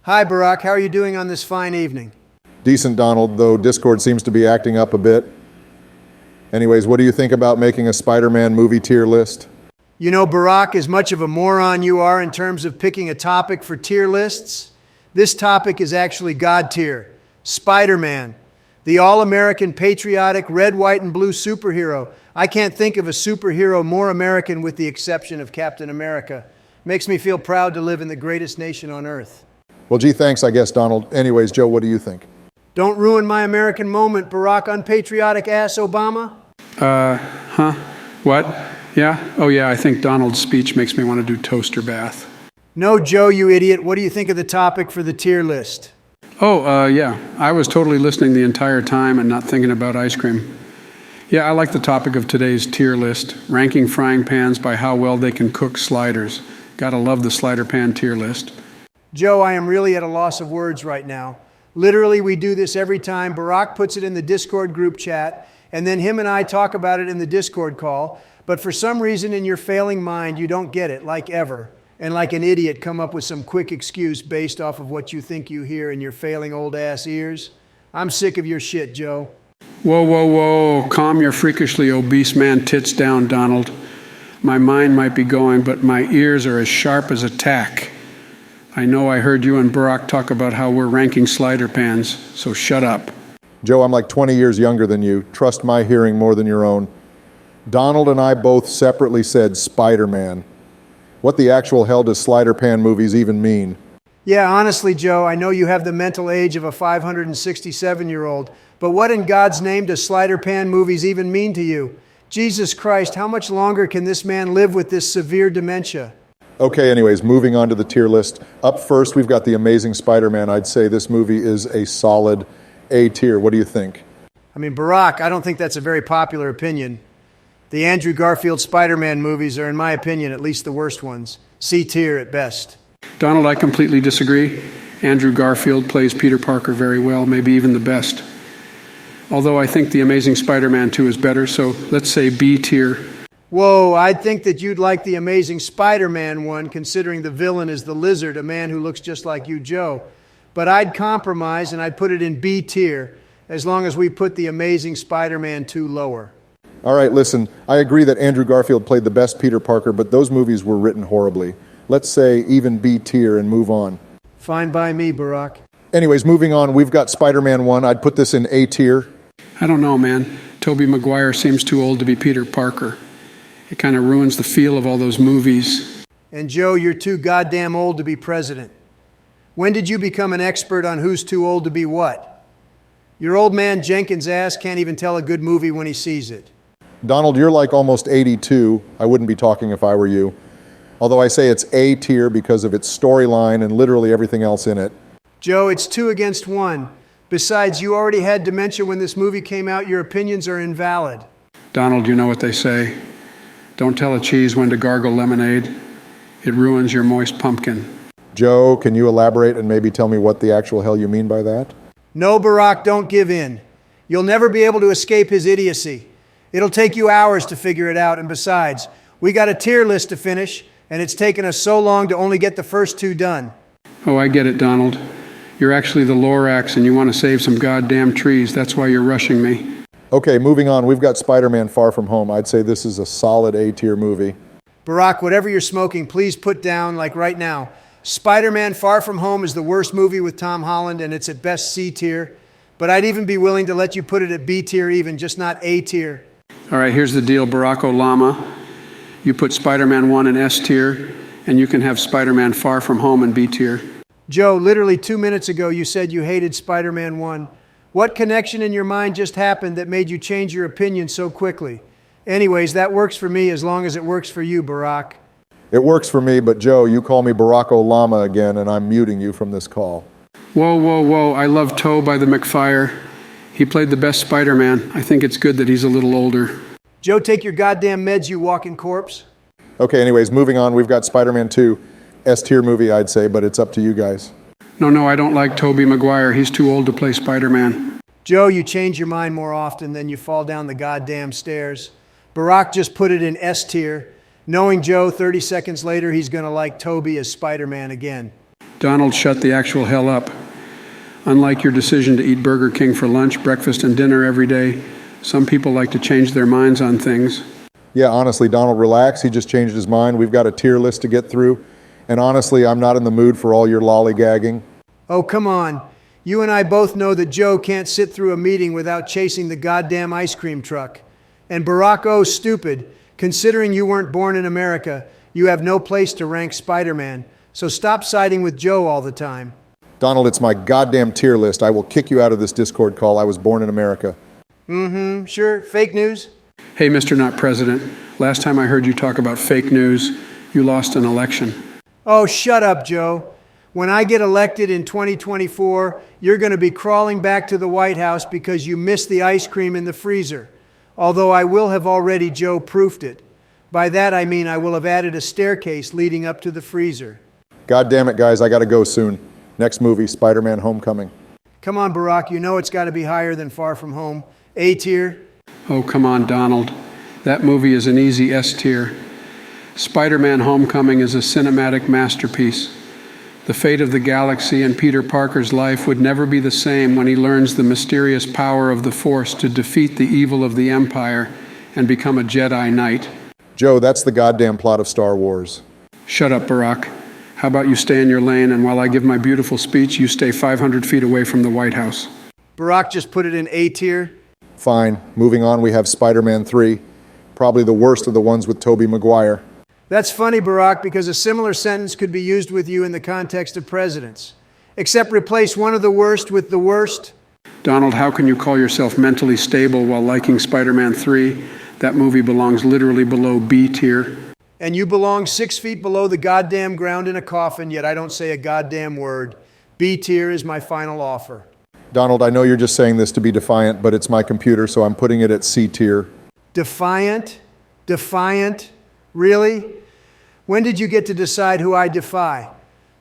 Hi, Barack. How are you doing on this fine evening? Decent, Donald, though Discord seems to be acting up a bit. Anyways, what do you think about making a Spider-Man movie tier list? You know, Barack, as much of a moron you are in terms of picking a topic for tier lists, this topic is actually God tier. Spider-Man, the all-American patriotic red, white, and blue superhero. I can't think of a superhero more American with the exception of Captain America. Makes me feel proud to live in the greatest nation on earth. Well, gee, thanks, I guess, Donald. Anyways, Joe, what do you think? Don't ruin my American moment, Barack unpatriotic ass Obama. What? Yeah? Oh yeah, I think Donald's speech makes me want to do toaster bath. No, Joe, you idiot. What do you think of the topic for the tier list? Yeah. I was totally listening the entire time and not thinking about ice cream. Yeah, I like the topic of today's tier list, ranking frying pans by how well they can cook sliders. Gotta love the slider pan tier list. Joe, I am really at a loss of words right now. Literally, we do this every time. Barack puts it in the Discord group chat, and then him and I talk about it in the Discord call. But for some reason in your failing mind, you don't get it, like ever. And like an idiot, come up with some quick excuse based off of what you think you hear in your failing old ass ears. I'm sick of your shit, Joe. Whoa. Calm your freakishly obese man tits down, Donald. My mind might be going, but my ears are as sharp as a tack. I know I heard you and Barack talk about how we're ranking slider pans, so shut up. Joe, I'm like 20 years younger than you. Trust my hearing more than your own. Donald and I both separately said Spider-Man. What the actual hell does slider pan movies even mean? Yeah, honestly, Joe, I know you have the mental age of a 567-year-old, but what in God's name does slider pan movies even mean to you? Jesus Christ, how much longer can this man live with this severe dementia? Okay, anyways, moving on to the tier list. Up first, we've got The Amazing Spider-Man. I'd say this movie is a solid A tier. What do you think? I mean, Barack, I don't think that's a very popular opinion. The Andrew Garfield Spider-Man movies are, in my opinion, at least the worst ones. C tier at best. Donald, I completely disagree. Andrew Garfield plays Peter Parker very well, maybe even the best. Although I think The Amazing Spider-Man 2 is better, so let's say B tier. Whoa, I'd think that you'd like The Amazing Spider-Man one, considering the villain is the Lizard, a man who looks just like you, Joe. But I'd compromise and I'd put it in B tier, as long as we put The Amazing Spider-Man 2 lower. All right, listen, I agree that Andrew Garfield played the best Peter Parker, but those movies were written horribly. Let's say even B tier and move on. Fine by me, Barack. Anyways, moving on, we've got Spider-Man 1. I'd put this in A tier. I don't know, man. Tobey Maguire seems too old to be Peter Parker. It kind of ruins the feel of all those movies. And Joe, you're too goddamn old to be president. When did you become an expert on who's too old to be what? Your old man Jenkins' ass can't even tell a good movie when he sees it. Donald, you're like almost 82. I wouldn't be talking if I were you. Although I say it's A tier because of its storyline and literally everything else in it. Joe, it's 2 against 1. Besides, you already had dementia when this movie came out. Your opinions are invalid. Donald, you know what they say. Don't tell a cheese when to gargle lemonade. It ruins your moist pumpkin. Joe, can you elaborate and maybe tell me what the actual hell you mean by that? No, Barack, don't give in. You'll never be able to escape his idiocy. It'll take you hours to figure it out, and besides, we got a tier list to finish, and it's taken us so long to only get the first 2 done. Oh, I get it, Donald. You're actually the Lorax and you want to save some goddamn trees. That's why you're rushing me. Okay, moving on. We've got Spider-Man Far From Home. I'd say this is a solid A tier movie. Barack, whatever you're smoking, please put down, like right now. Spider-Man Far From Home is the worst movie with Tom Holland, and it's at best C tier. But I'd even be willing to let you put it at B tier even, just not A tier. All right, here's the deal, Barack Obama. You put Spider-Man 1 in S tier, and you can have Spider-Man Far From Home in B tier. Joe, literally 2 minutes ago, you said you hated Spider-Man 1. What connection in your mind just happened that made you change your opinion so quickly? Anyways, that works for me as long as it works for you, Barack. It works for me, but Joe, you call me Barack Obama again, and I'm muting you from this call. Whoa. I love Toe by the McFire. He played the best Spider-Man. I think it's good that he's a little older. Joe, take your goddamn meds, you walking corpse. Okay, anyways, moving on. We've got Spider-Man 2. S tier movie, I'd say, but it's up to you guys. No, I don't like Tobey Maguire. He's too old to play Spider-Man. Joe, you change your mind more often than you fall down the goddamn stairs. Barack just put it in S tier, knowing Joe 30 seconds later he's going to like Tobey as Spider-Man again. Donald, shut the actual hell up. Unlike your decision to eat Burger King for lunch, breakfast, and dinner every day, some people like to change their minds on things. Yeah, honestly, Donald, relax. He just changed his mind. We've got a tier list to get through. And honestly, I'm not in the mood for all your lollygagging. Oh, come on. You and I both know that Joe can't sit through a meeting without chasing the goddamn ice cream truck. And Barack O, stupid. Considering you weren't born in America, you have no place to rank Spider-Man. So stop siding with Joe all the time. Donald, it's my goddamn tier list. I will kick you out of this Discord call. I was born in America. Sure. Fake news? Hey, Mr. Not President, last time I heard you talk about fake news, you lost an election. Oh, shut up, Joe. When I get elected in 2024, you're going to be crawling back to the White House because you missed the ice cream in the freezer. Although I will have already Joe-proofed it. By that I mean I will have added a staircase leading up to the freezer. God damn it, guys. I got to go soon. Next movie, Spider-Man Homecoming. Come on, Barack. You know it's got to be higher than Far From Home. A tier. Oh, come on, Donald. That movie is an easy S tier. Spider-Man Homecoming is a cinematic masterpiece. The fate of the galaxy and Peter Parker's life would never be the same when he learns the mysterious power of the Force to defeat the evil of the Empire and become a Jedi Knight. Joe, that's the goddamn plot of Star Wars. Shut up, Barack. How about you stay in your lane, and while I give my beautiful speech, you stay 500 feet away from the White House. Barack just put it in A tier. Fine. Moving on, we have Spider-Man 3. Probably the worst of the ones with Tobey Maguire. That's funny, Barack, because a similar sentence could be used with you in the context of presidents. Except replace one of the worst with the worst. Donald, how can you call yourself mentally stable while liking Spider-Man 3? That movie belongs literally below B tier. And you belong 6 feet below the goddamn ground in a coffin, yet I don't say a goddamn word. B tier is my final offer. Donald, I know you're just saying this to be defiant, but it's my computer, so I'm putting it at C tier. Defiant? Defiant? Really? When did you get to decide who I defy?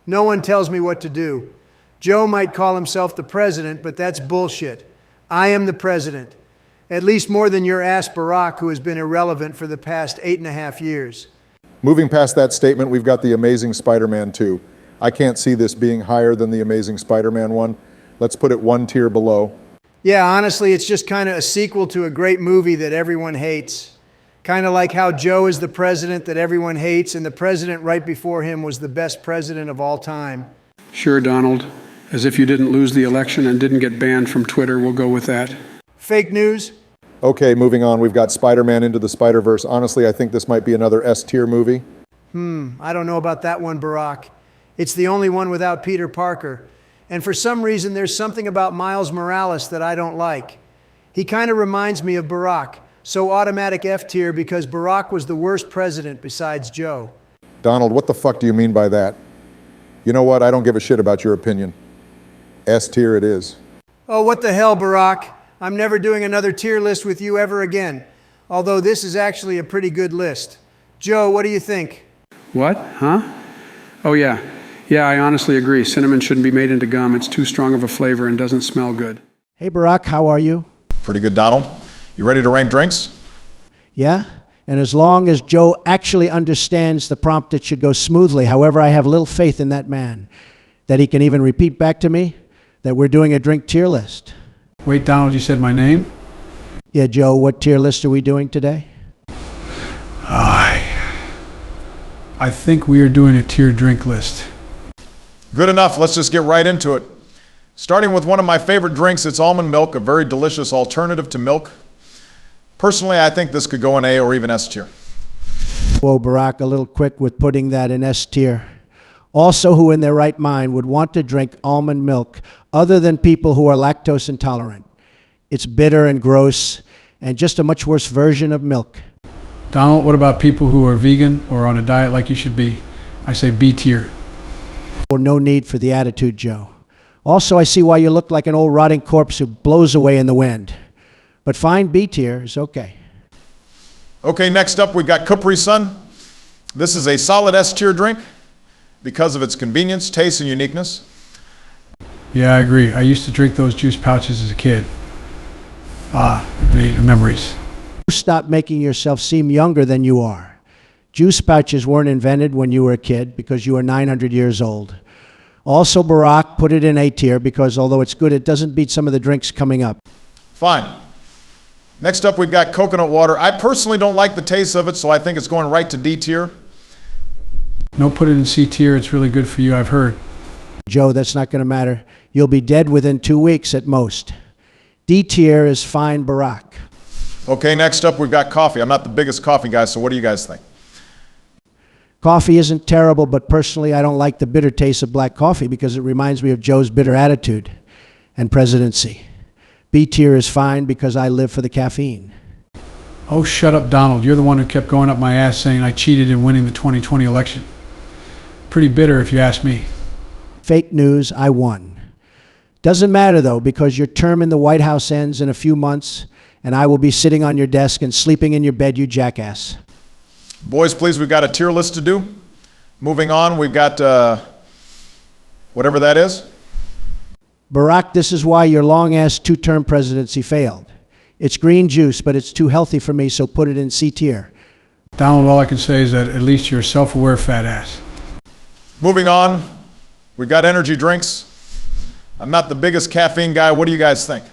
No one tells me what to do. Joe might call himself the president, but that's bullshit. I am the president. At least more than your ass Barack, who has been irrelevant for the past 8.5 years. Moving past that statement, we've got The Amazing Spider-Man 2. I can't see this being higher than The Amazing Spider-Man 1. Let's put it one tier below. Yeah, honestly, it's just kind of a sequel to a great movie that everyone hates. Kind of like how Joe is the president that everyone hates, and the president right before him was the best president of all time. Sure, Donald. As if you didn't lose the election and didn't get banned from Twitter, we'll go with that. Fake news? Okay, moving on. We've got Spider-Man Into the Spider-Verse. Honestly, I think this might be another S-tier movie. I don't know about that one, Barack. It's the only one without Peter Parker. And for some reason, there's something about Miles Morales that I don't like. He kind of reminds me of Barack. So automatic F tier because Barack was the worst president besides Joe. Donald, what the fuck do you mean by that? You know what? I don't give a shit about your opinion. S tier it is. Oh, what the hell, Barack? I'm never doing another tier list with you ever again. Although this is actually a pretty good list. Joe, what do you think? What? Huh? Oh, yeah. Yeah, I honestly agree. Cinnamon shouldn't be made into gum. It's too strong of a flavor and doesn't smell good. Hey, Barack, how are you? Pretty good, Donald. You ready to rank drinks? Yeah? And as long as Joe actually understands the prompt, it should go smoothly. However, I have little faith in that man, that he can even repeat back to me that we're doing a drink tier list. Wait, Donald, you said my name? Yeah, Joe, what tier list are we doing today? I think we are doing a tier drink list. Good enough. Let's just get right into it. Starting with one of my favorite drinks, it's almond milk, a very delicious alternative to milk. Personally, I think this could go in A or even S tier. Whoa, Barack, a little quick with putting that in S tier. Also, who in their right mind would want to drink almond milk other than people who are lactose intolerant? It's bitter and gross and just a much worse version of milk. Donald, what about people who are vegan or on a diet like you should be? I say B tier. Or no need for the attitude, Joe. Also, I see why you look like an old rotting corpse who blows away in the wind. But fine, B tier is okay. Okay, next up we've got Capri Sun. This is a solid S tier drink because of its convenience, taste, and uniqueness. Yeah, I agree. I used to drink those juice pouches as a kid. The memories. Stop making yourself seem younger than you are. Juice pouches weren't invented when you were a kid because you were 900 years old. Also, Barack put it in A tier because although it's good, it doesn't beat some of the drinks coming up. Fine. Next up, we've got coconut water. I personally don't like the taste of it, so I think it's going right to D tier. No, put it in C tier. It's really good for you, I've heard. Joe, that's not going to matter. You'll be dead within 2 weeks at most. D tier is fine, Barack. Okay, next up, we've got coffee. I'm not the biggest coffee guy, so what do you guys think? Coffee isn't terrible, but personally, I don't like the bitter taste of black coffee because it reminds me of Joe's bitter attitude and presidency. B tier is fine because I live for the caffeine. Oh, shut up, Donald. You're the one who kept going up my ass saying I cheated in winning the 2020 election. Pretty bitter, if you ask me. Fake news, I won. Doesn't matter, though, because your term in the White House ends in a few months, and I will be sitting on your desk and sleeping in your bed, you jackass. Boys, please, we've got a tier list to do. Moving on, we've got whatever that is. Barack, this is why your long-ass two-term presidency failed. It's green juice, but it's too healthy for me, so put it in C tier. Donald, all I can say is that at least you're a self-aware fat ass. Moving on, we've got energy drinks. I'm not the biggest caffeine guy. What do you guys think?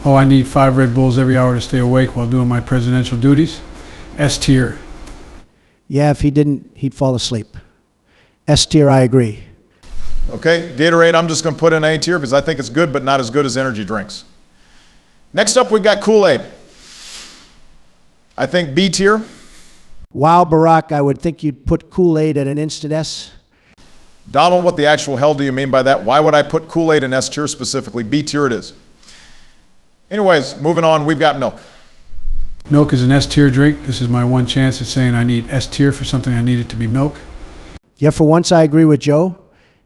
Oh, I need 5 Red Bulls every hour to stay awake while doing my presidential duties. S tier. Yeah, if he didn't, he'd fall asleep. S tier, I agree. Okay, Gatorade, I'm just going to put in A tier because I think it's good, but not as good as energy drinks. Next up, we've got Kool-Aid. I think B tier. Wow, Barack, I would think you'd put Kool-Aid at an instant S. Donald, what the actual hell do you mean by that? Why would I put Kool-Aid in S tier specifically? B tier it is. Anyways, moving on, we've got milk. Milk is an S tier drink. This is my one chance at saying I need S tier for something I need it to be milk. Yeah, for once I agree with Joe.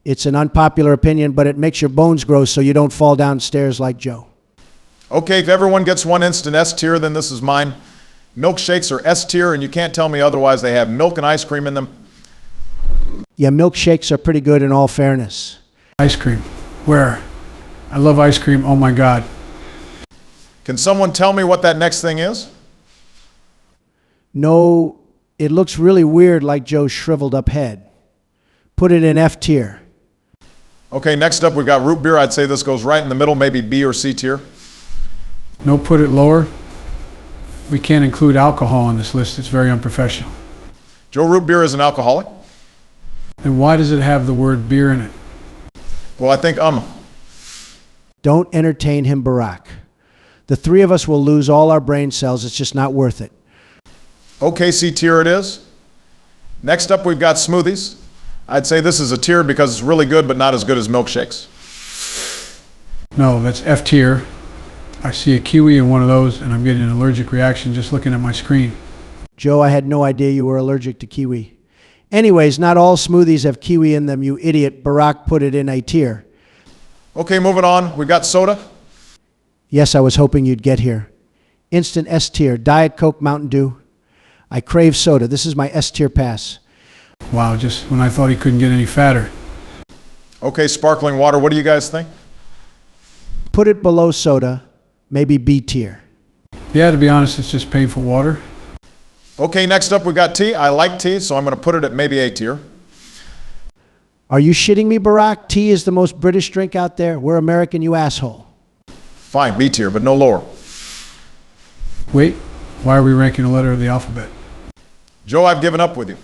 It's an unpopular opinion, but it makes your bones grow so you don't fall downstairs like Joe. Okay, if everyone gets one instant S tier, then this is mine. Milkshakes are S tier, and you can't tell me otherwise. They have milk and ice cream in them. Yeah, milkshakes are pretty good in all fairness. Ice cream. Where? I love ice cream. Oh my God. Can someone tell me what that next thing is? No, it looks really weird like Joe's shriveled up head. Put it in F tier. Okay, next up we've got root beer. I'd say this goes right in the middle, maybe B or C tier. No, put it lower. We can't include alcohol on this list. It's very unprofessional. Joe, root beer is an alcoholic. Then why does it have the word beer in it? Well, I think Don't entertain him, Barack. The three of us will lose all our brain cells. It's just not worth it. Okay, C tier it is. Next up we've got smoothies. I'd say this is a tier because it's really good, but not as good as milkshakes. No, that's F tier. I see a kiwi in one of those, and I'm getting an allergic reaction just looking at my screen. Joe, I had no idea you were allergic to kiwi. Anyways, not all smoothies have kiwi in them, you idiot. Barack put it in A tier. Okay, moving on. We've got soda. Yes, I was hoping you'd get here. Instant S tier, Diet Coke, Mountain Dew. I crave soda. This is my S tier pass. Wow, just when I thought he couldn't get any fatter. Okay, sparkling water. What do you guys think? Put it below soda, maybe B tier. Yeah, to be honest, it's just painful water. Okay, next up we got tea. I like tea, so I'm going to put it at maybe A tier. Are you shitting me, Barack? Tea is the most British drink out there. We're American, you asshole. Fine, B tier, but no lower. Wait, why are we ranking a letter of the alphabet? Joe, I've given up with you.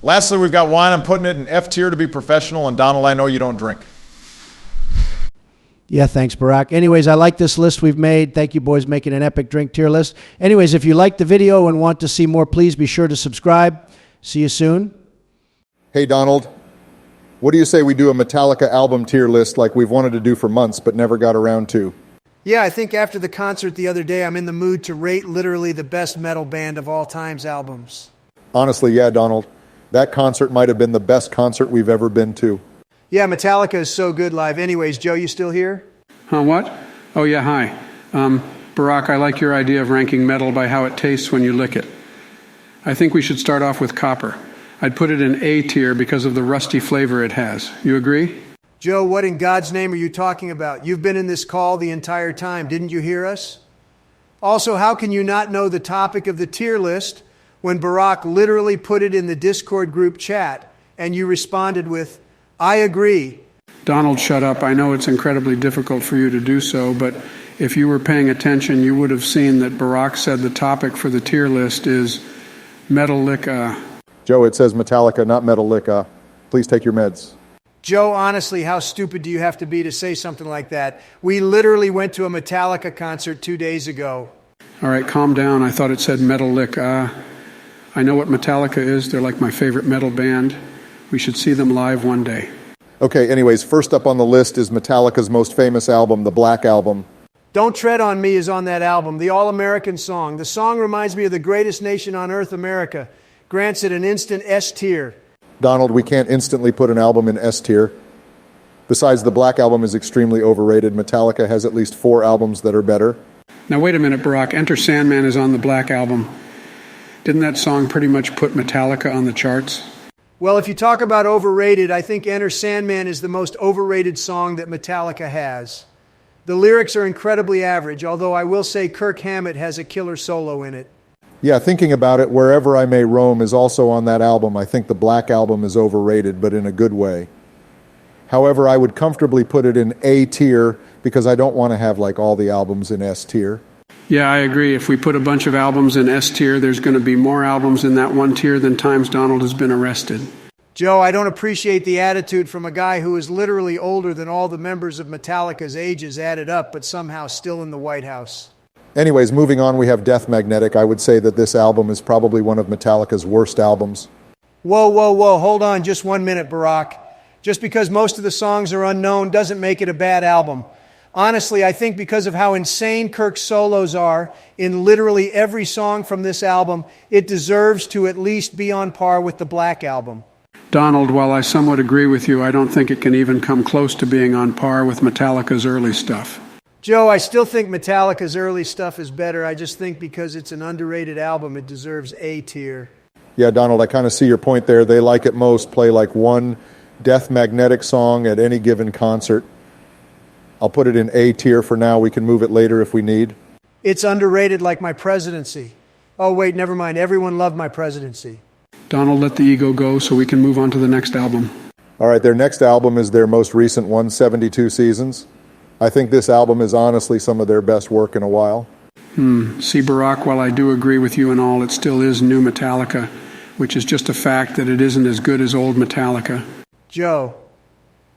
Lastly, we've got wine. I'm putting it in F tier to be professional, and Donald, I know you don't drink. Yeah, thanks, Barack. Anyways, I like this list we've made. Thank you, boys, making an epic drink tier list. Anyways, if you liked the video and want to see more, please be sure to subscribe. See you soon. Hey, Donald, what do you say we do a Metallica album tier list like we've wanted to do for months but never got around to? Yeah, I think after the concert the other day, I'm in the mood to rate literally the best metal band of all time's albums. Honestly, yeah, Donald. That concert might have been the best concert we've ever been to. Yeah, Metallica is so good live. Anyways, Joe, you still here? What? Oh, yeah, hi. Barack, I like your idea of ranking metal by how it tastes when you lick it. I think we should start off with copper. I'd put it in A tier because of the rusty flavor it has. You agree? Joe, what in God's name are you talking about? You've been in this call the entire time. Didn't you hear us? Also, how can you not know the topic of the tier list when Barack literally put it in the Discord group chat and you responded with, I agree. Donald, shut up. I know it's incredibly difficult for you to do so, but if you were paying attention, you would have seen that Barack said the topic for the tier list is Metallica. Joe, it says Metallica, not Metallica. Please take your meds. Joe, honestly, how stupid do you have to be to say something like that? We literally went to a Metallica concert 2 days ago. All right, calm down. I thought it said Metallica. I know what Metallica is. They're like my favorite metal band. We should see them live one day. Okay, anyways, first up on the list is Metallica's most famous album, the Black Album. Don't Tread on Me is on that album, the all-American song. The song reminds me of the greatest nation on earth, America. Grants it an instant S tier. Donald, we can't instantly put an album in S tier. Besides, the Black Album is extremely overrated. Metallica has at least 4 albums that are better. Now, wait a minute, Barack. Enter Sandman is on the Black Album. Didn't that song pretty much put Metallica on the charts? Well, if you talk about overrated, I think Enter Sandman is the most overrated song that Metallica has. The lyrics are incredibly average, although I will say Kirk Hammett has a killer solo in it. Yeah, thinking about it, Wherever I May Roam is also on that album. I think the Black Album is overrated, but in a good way. However, I would comfortably put it in A tier because I don't want to have like all the albums in S tier. Yeah, I agree. If we put a bunch of albums in S tier, there's going to be more albums in that one tier than times Donald has been arrested. Joe, I don't appreciate the attitude from a guy who is literally older than all the members of Metallica's ages added up, but somehow still in the White House. Anyways, moving on, we have Death Magnetic. I would say that this album is probably one of Metallica's worst albums. Whoa, whoa, whoa, hold on just 1 minute, Barack. Just because most of the songs are unknown doesn't make it a bad album. Honestly, I think because of how insane Kirk's solos are in literally every song from this album, it deserves to at least be on par with the Black Album. Donald, while I somewhat agree with you, I don't think it can even come close to being on par with Metallica's early stuff. Joe, I still think Metallica's early stuff is better. I just think because it's an underrated album, it deserves A tier. Yeah, Donald, I kind of see your point there. They like at most play like one Death Magnetic song at any given concert. I'll put it in A tier for now. We can move it later if we need. It's underrated like my presidency. Oh, wait, never mind. Everyone loved my presidency. Donald, let the ego go so we can move on to the next album. All right, their next album is their most recent one, 72 Seasons. I think this album is honestly some of their best work in a while. See, Barack, while I do agree with you and all, it still is new Metallica, which is just a fact that it isn't as good as old Metallica. Joe,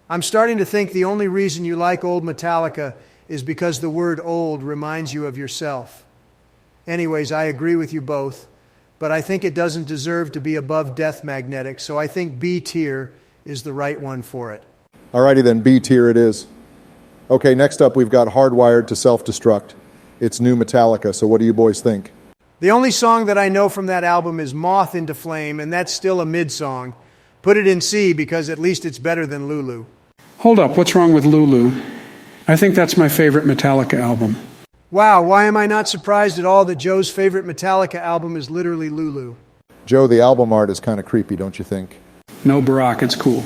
I'm starting to think the only reason you like old Metallica is because the word old reminds you of yourself. Anyways, I agree with you both, but I think it doesn't deserve to be above Death Magnetic, so I think B tier is the right one for it. All righty then, B tier it is. Okay, next up we've got Hardwired to Self-Destruct. It's new Metallica, so what do you boys think? The only song that I know from that album is Moth into Flame, and that's still a mid-song. Put it in C because at least it's better than Lulu. Hold up, what's wrong with Lulu? I think that's my favorite Metallica album. Wow, why am I not surprised at all that Joe's favorite Metallica album is literally Lulu? Joe, the album art is kind of creepy, don't you think? No, Barack, it's cool.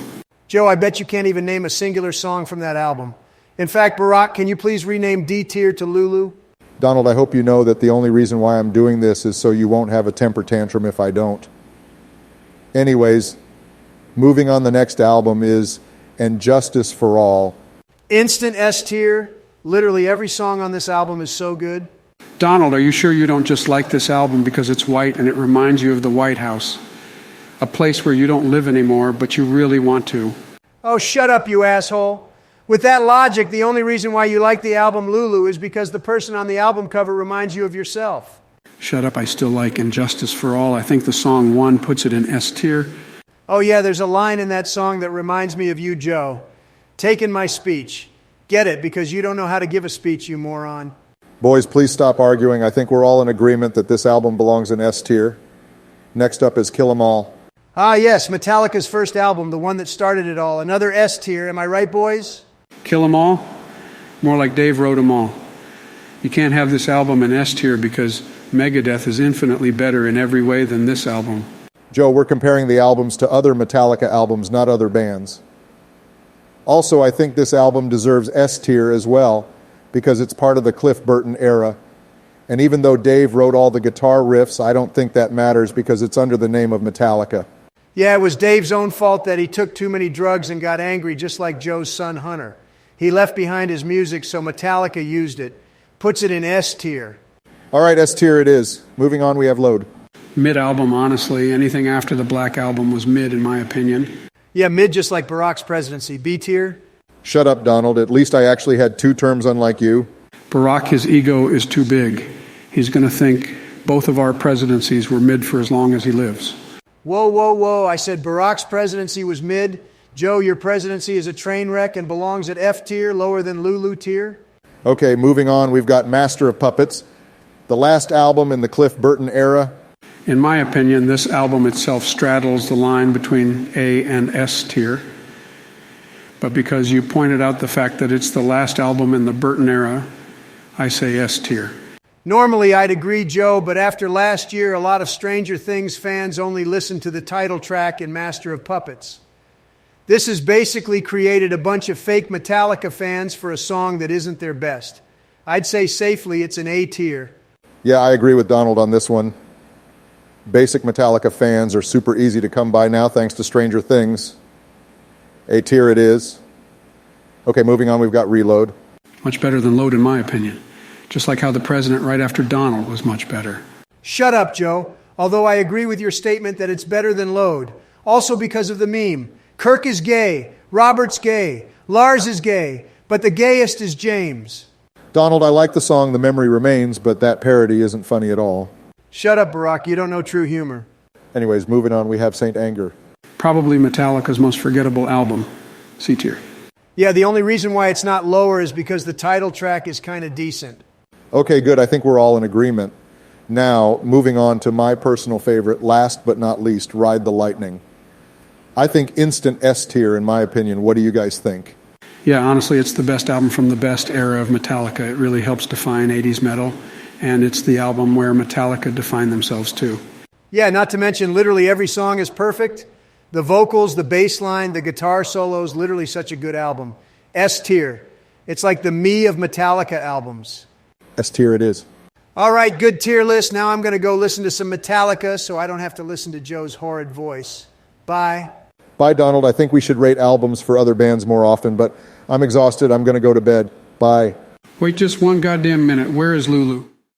Joe, I bet you can't even name a singular song from that album. In fact, Barack, can you please rename D tier to Lulu? Donald, I hope you know that the only reason why I'm doing this is so you won't have a temper tantrum if I don't. Anyways, moving on, the next album is And Justice for All. Instant S tier. Literally every song on this album is so good. Donald, are you sure you don't just like this album because it's white and it reminds you of the White House? A place where you don't live anymore, but you really want to. Oh, shut up, you asshole. With that logic, the only reason why you like the album Lulu is because the person on the album cover reminds you of yourself. Shut up, I still like And Justice for All. I think the song One puts it in S tier. Oh yeah, there's a line in that song that reminds me of you, Joe. Taking my speech. Get it, because you don't know how to give a speech, you moron. Boys, please stop arguing. I think we're all in agreement that this album belongs in S tier. Next up is Kill 'Em All. Ah yes, Metallica's first album, the one that started it all. Another S tier, am I right, boys? Kill 'Em All? More like Dave wrote 'em all. You can't have this album in S tier because Megadeth is infinitely better in every way than this album. Joe, we're comparing the albums to other Metallica albums, not other bands. Also, I think this album deserves S tier as well because it's part of the Cliff Burton era. And even though Dave wrote all the guitar riffs, I don't think that matters because it's under the name of Metallica. Yeah, it was Dave's own fault that he took too many drugs and got angry, just like Joe's son Hunter. He left behind his music, so Metallica used it. Puts it in S tier. All right, S tier it is. Moving on, we have Load. Mid-album, honestly. Anything after the Black Album was mid, in my opinion. Yeah, mid just like Barack's presidency. B tier? Shut up, Donald. At least I actually had 2 terms unlike you. Barack, his ego is too big. He's going to think both of our presidencies were mid for as long as he lives. Whoa, whoa, whoa. I said Barack's presidency was mid. Joe, your presidency is a train wreck and belongs at F tier, lower than Lulu tier. Okay, moving on, we've got Master of Puppets, the last album in the Cliff Burton era. In my opinion, this album itself straddles the line between A and S tier. But because you pointed out the fact that it's the last album in the Burton era, I say S tier. Normally I'd agree, Joe, but after last year, a lot of Stranger Things fans only listened to the title track in Master of Puppets. This has basically created a bunch of fake Metallica fans for a song that isn't their best. I'd say safely it's an A tier. Yeah, I agree with Donald on this one. Basic Metallica fans are super easy to come by now thanks to Stranger Things. A tier it is. Okay, moving on, we've got Reload. Much better than Load, in my opinion. Just like how the president right after Donald was much better. Shut up, Joe. Although I agree with your statement that it's better than Load. Also because of the meme. Kirk is gay, Robert's gay, Lars is gay, but the gayest is James. Donald, I like the song The Memory Remains, but that parody isn't funny at all. Shut up, Barack. You don't know true humor. Anyways, moving on, we have Saint Anger. Probably Metallica's most forgettable album. C tier. Yeah, the only reason why it's not lower is because the title track is kind of decent. Okay, good. I think we're all in agreement. Now, moving on to my personal favorite, last but not least, Ride the Lightning. I think instant S tier, in my opinion. What do you guys think? Yeah, honestly, it's the best album from the best era of Metallica. It really helps define 80s metal, and it's the album where Metallica defined themselves too. Yeah, not to mention literally every song is perfect. The vocals, the bass line, the guitar solos, literally such a good album. S tier. It's like the me of Metallica albums. S tier it is. All right, good tier list. Now I'm going to go listen to some Metallica so I don't have to listen to Joe's horrid voice. Bye. Bye, Donald. I think we should rate albums for other bands more often, but I'm exhausted. I'm going to go to bed. Bye. Wait just one goddamn minute. Where is Lulu?